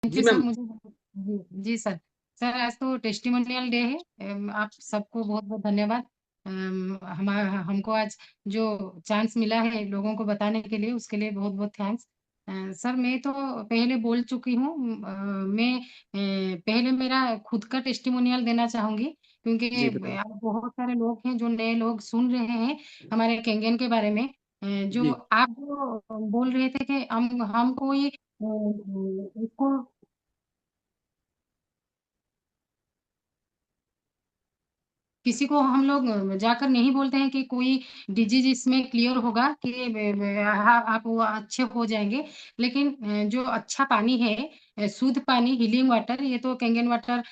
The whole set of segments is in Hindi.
थैंक जी यू सर। मैम। मुझे जी जी सर। सर आज तो टेस्टिमोनियल डे है। आप सबको बहुत बहुत धन्यवाद। हमारा हमको आज जो चांस मिला है लोगों को बताने के लिए, उसके लिए बहुत बहुत थैंक्स। सर मैं तो पहले बोल चुकी हूँ। मैं पहले मेरा खुद का टेस्टिमोनियल देना चाहूंगी, क्योंकि जी बताइए। अब बहुत सारे लोग हैं जो नए लोग सुन रहे हैं हमारे केंगन के बारे में। जो जी आप जो बोल रहे थे कि हम कोई इसको किसी को हम लोग जाकर नहीं बोलते हैं कि कोई डिजीज इसमें क्लियर होगा कि आप वो अच्छे हो जाएंगे। लेकिन जो अच्छा पानी है, शुद्ध पानी, हीलिंग वाटर, ये तो कैंगन वाटर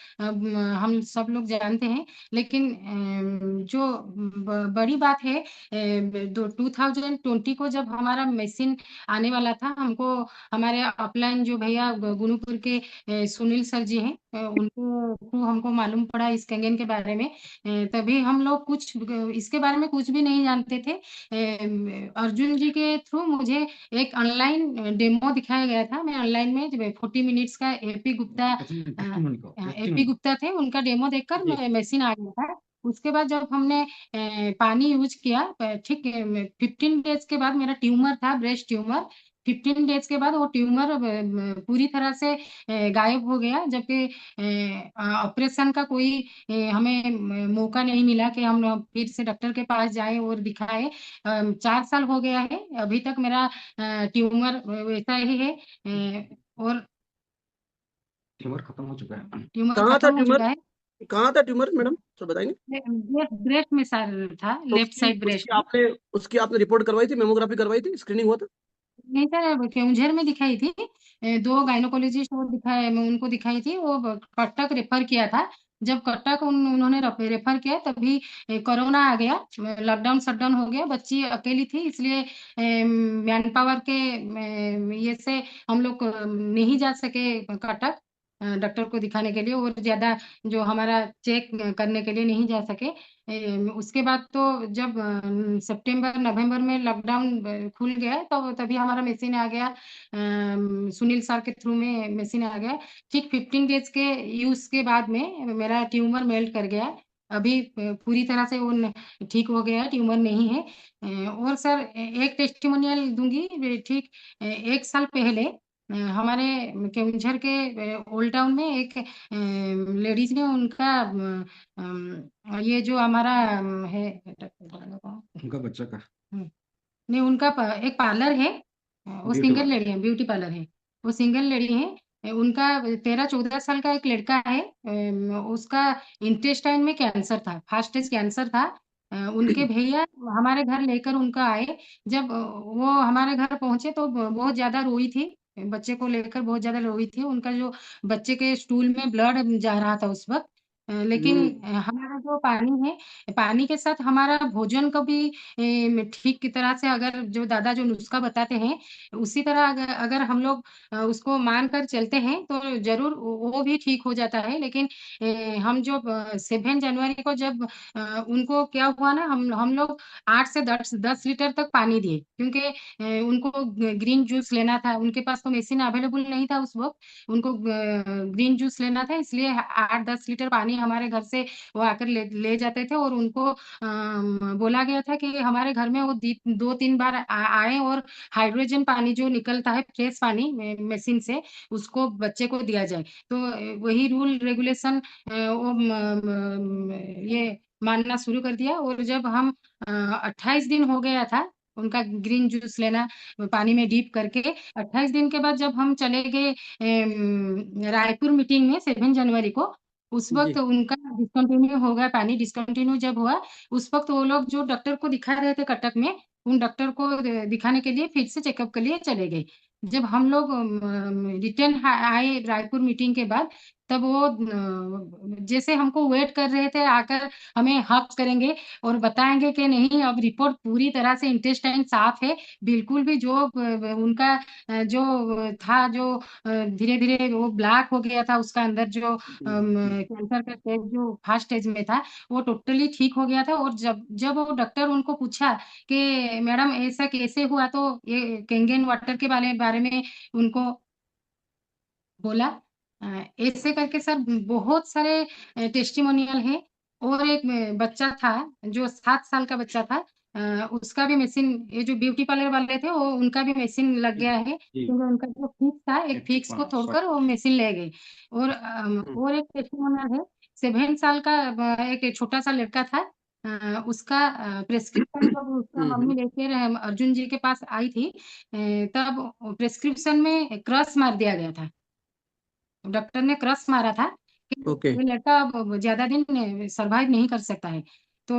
हम सब लोग जानते हैं। लेकिन जो बड़ी बात है, 2020 को जब हमारा मशीन आने वाला था, हमको हमारे अपलाइन जो भैया गुनुपुर के सुनील सर जी हैं, उनको थ्रू हमको मालूम पड़ा इस कैंगन के बारे में। तभी हम लोग कुछ इसके बारे में कुछ भी नहीं जानते थे। अर्जुन जी के थ्रू मुझे एक ऑनलाइन डेमो दिखाया गया था। मैं ऑनलाइन में जब 40 मिनट्स का एपी गुप्ता थे, उनका डेमो देखकर जी मैं मशीन आ गया था। उसके बाद जब हमने पानी यूज किया, ठीक 15 डेज के बाद मेरा ट्यूमर था, ब्रेस्ट ट्यूमर। 15 डेज के बाद वो ट्यूमर पूरी तरह से गायब हो गया। जबकि ऑपरेशन का कोई हमें मौका नहीं मिला कि हम फिर से डॉक्टर के पास जाए और दिखाए। 4 साल हो गया है, अभी तक मेरा ट्यूमर वैसा ही है। और ट्यूमर खत्म हो चुका है। ट्यूमर कहाँ था खत्म हो ट्यूमर? चुका है। कहाँ था ट्यूमर मैडम, तो बताएंगे? ब्रेस्ट में सर था, तो लेफ्ट उसकी साइड ब्रेस्ट उसकी में। आपने उसकी आपने रिपोर्ट करवाई थी, मेमोग्राफी करवाई थी, स्क्रीनिंग हुआ था? नहीं सर, केउंझर में दिखाई थी। दो गायनोकोलॉजिस्ट वो दिखाए, मैं उनको दिखाई थी। वो कटक रेफर किया था। जब कटक उन्होंने रेफर किया, तभी कोरोना आ गया, लॉकडाउन शटडाउन हो गया। बच्ची अकेली थी, इसलिए मैन पावर के ये से हम लोग नहीं जा सके कटक डॉक्टर को दिखाने के लिए, और ज्यादा जो हमारा चेक करने के लिए नहीं जा सके। उसके बाद तो जब सितंबर नवंबर में लॉकडाउन खुल गया, तो तभी हमारा मशीन आ गया। सुनील सर के थ्रू में मशीन आ गया। ठीक 15 डेज के यूज के बाद में मेरा ट्यूमर मेल्ट कर गया। अभी पूरी तरह से वो ठीक हो गया, ट्यूमर नहीं है। और सर एक टेस्टिमोनियल दूंगी। ठीक 1 साल पहले हमारे केवंझर के ओल्ड टाउन में एक लेडीज ने उनका ये जो हमारा है, उनका बच्चा का नहीं उनका एक पार्लर है। वो ब्यूटी सिंगल वाला। लेडी है, ब्यूटी पार्लर है। वो सिंगल लेडी है। उनका 13-14 साल का एक लड़का है। उसका इंटेस्टाइन में कैंसर था, फर्स्ट स्टेज कैंसर था। उनके भैया हमारे घर लेकर उनका आए। जब वो हमारे घर पहुंचे तो बहुत ज्यादा रोई थी। बच्चे को लेकर बहुत ज्यादा रोई थी। उनका जो बच्चे के स्टूल में ब्लड जा रहा था उस वक्त। लेकिन हम्म। हमारा जो पानी है, पानी के साथ हमारा भोजन को भी ठीक की तरह से, अगर जो दादा जो नुस्खा बताते हैं उसी तरह अगर हम लोग उसको मान कर चलते हैं तो जरूर वो भी ठीक हो जाता है। लेकिन हम जो 7 जनवरी को जब उनको क्या हुआ ना, हम लोग 8 से 10 लीटर तक पानी दिए, क्योंकि उनको ग्रीन जूस लेना था। उनके पास तो मेडिसिन अवेलेबल नहीं था उस वक्त। उनको ग्रीन जूस लेना था, इसलिए 8-10 लीटर पानी हमारे घर से वो आकर ले जाते थे। और उनको बोला गया था कि हमारे घर में वो 2-3 बार आए और हाइड्रोजन पानी जो निकलता है, फ्रेश पानी मशीन से, उसको बच्चे को दिया जाए। तो वही रूल रेगुलेशन वो ये मानना शुरू कर दिया। और जब हम 28 दिन हो गया था उनका ग्रीन जूस लेना पानी में डीप करके, 28 दिन के बाद जब हम चले गए रायपुर मीटिंग में 7 जनवरी को, उस वक्त जी उनका डिस्कंटिन्यू हो गया पानी। डिस्कंटिन्यू जब हुआ, उस वक्त वो लोग जो डॉक्टर को दिखा रहे थे कटक में, उन डॉक्टर को दिखाने के लिए फिर से चेकअप के लिए चले गए। जब हम लोग रिटर्न आए रायपुर मीटिंग के बाद, तब वो जैसे हमको वेट कर रहे थे, आकर हमें हक करेंगे और बताएंगे कि नहीं, अब रिपोर्ट पूरी तरह से इंटेस्टाइन साफ है। बिल्कुल भी जो उनका जो था, जो धीरे धीरे वो ब्लैक हो गया था उसका अंदर, जो जी जी। कैंसर का स्टेज जो फर्स्ट स्टेज में था, वो टोटली ठीक हो गया था। और जब जब वो डॉक्टर उनको पूछा कि मैडम ऐसा कैसे हुआ, तो ये कैंगन वाटर के बारे बारे में उनको बोला। ऐसे करके सर बहुत सारे टेस्टिमोनियल हैं। और एक बच्चा था जो 7 साल का बच्चा था, उसका भी मशीन, ये जो ब्यूटी पार्लर वाले थे वो उनका भी मशीन लग जी गया है, जी। क्योंकि उनका जो फिक्स था, एक फिक्स को तोड़कर वो मशीन ले गए। और हम्म, और एक टेस्टिमोनियल है, 7 साल का एक छोटा सा लड़का था, उसका प्रेस्क्रिप्शन जब उसका हम्म। मम्मी लेके अर्जुन जी के पास आई थी, तब प्रेस्क्रिप्शन में क्रॉस मार दिया गया था। डॉक्टर ने क्रॉस मारा था कि ओके। ये लड़का अब ज्यादा दिन सरवाइव नहीं कर सकता है। तो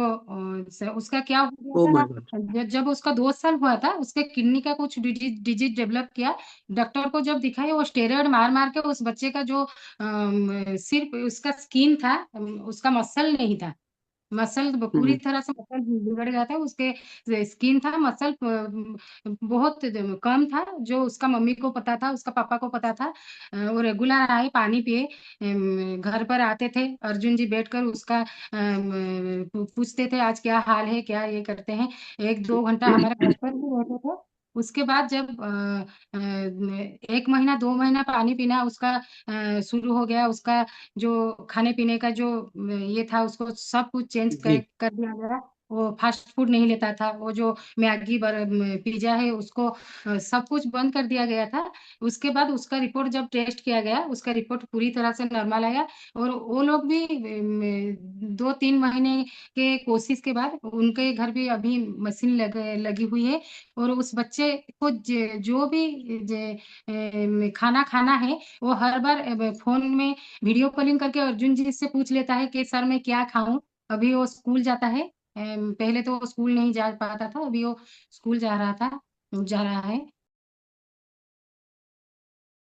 उसका क्या हो ओ गया माय था, गॉड। जब उसका 2 साल हुआ था, उसके किडनी का कुछ डिजीज डेवलप किया। डॉक्टर को जब दिखाया, वो स्टेरॉइड मार मार के उस बच्चे का जो सिर्फ उसका स्किन था, उसका मसल नहीं था। मसल पूरी हम्म तरह से मसल बिगड़ गया था, उसके स्किन था, मसल बहुत कम था, जो उसका मम्मी को पता था, उसका पापा को पता था। वो रेगुलर आए, पानी पिए, घर पर आते थे, अर्जुन जी बैठकर उसका पूछते थे आज क्या हाल है, क्या ये करते हैं। 1-2 घंटा हमारे घर पर ही रहते थे। उसके बाद जब 1 महीना 2 महीना पानी पीना उसका शुरू हो गया, उसका जो खाने पीने का जो ये था, उसको सब कुछ चेंज कर जी। कर दिया गया। वो फास्ट फूड नहीं लेता था, वो जो मैगी पिज्जा है उसको सब कुछ बंद कर दिया गया था। उसके बाद उसका रिपोर्ट जब टेस्ट किया गया, उसका रिपोर्ट पूरी तरह से नॉर्मल आया। और वो लोग भी 2-3 महीने के कोशिश के बाद उनके घर भी अभी मशीन लगी हुई है। और उस बच्चे को जो भी खाना खाना है, वो हर बार फोन में वीडियो कॉलिंग करके अर्जुन जी से पूछ लेता है कि सर मैं क्या खाऊं। अभी वो स्कूल जाता है, पहले तो वो स्कूल नहीं जा पाता था, अभी वो स्कूल जा रहा है।